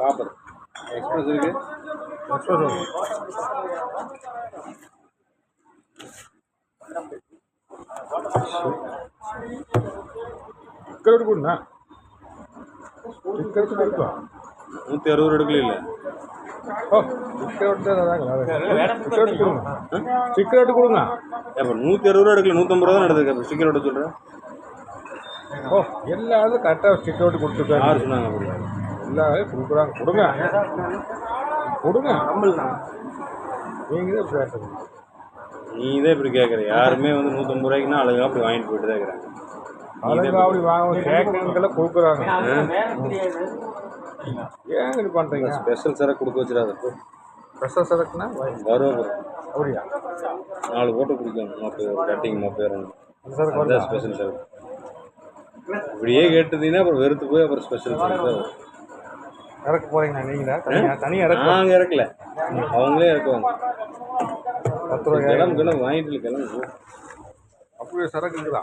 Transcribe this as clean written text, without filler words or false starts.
Copper express இருக்கு. Ticket கொடுங்க. Ticket கொடுப்பா. 160 எடுக்கல. ஓ டிக்கெட் கொடுங்க. டிக்கெட் கொடுங்க. அப்போ 160 எடுக்கல, 150 தான் நடக்குது. அப்போ டிக்கெட் சொல்கிறேன். ஓ எல்லாரும் கரெக்டாக டிக்கெட் கொடுத்துருக்காங்க. யார் சொன்னாங்க? அப்படி எல்லாரும் கொடுக்குறாங்க. கொடுங்க கொடுங்க. நீங்கள் தான் பேசுகிறீங்க. நீ தான் இப்படி கேட்குற. யாருமே வந்து 150 ரூபாய்க்குன்னா அழகாக அப்படி வாங்கிட்டு போயிட்டு தான் இருக்கிறாங்க. அழகாக அப்படி வாங்க கேட்கறதுக்கெல்லாம் கொடுக்குறாங்க. ஏன் இது பண்ணுறீங்க? ஸ்பெஷல் சரக்கு கொடுக்க வச்சிடாத. ஸ்பெஷல் சரக்குன்னா வரும் அப்படியா? 4 போட்டு குடிக்கணும். மொப்பை கட்டிங் மொப்பை சரக்கு ஸ்பெஷல் சரக்கு. இப்படியே கேட்டதுன்னா அப்புறம் வெறுத்து போய் அப்புறம் ஸ்பெஷல் சரக்கு தான் வரும். இறக்க போகிறீங்களா? நீங்களா தனியாக இறக்க? நாங்கள் இறக்கல, அவங்களே இறக்குவாங்க. 10 ரூபாய் கிளம்பு வாங்கிட்டு கிளம்பு. அப்படியே சரக்கு இருக்குதா?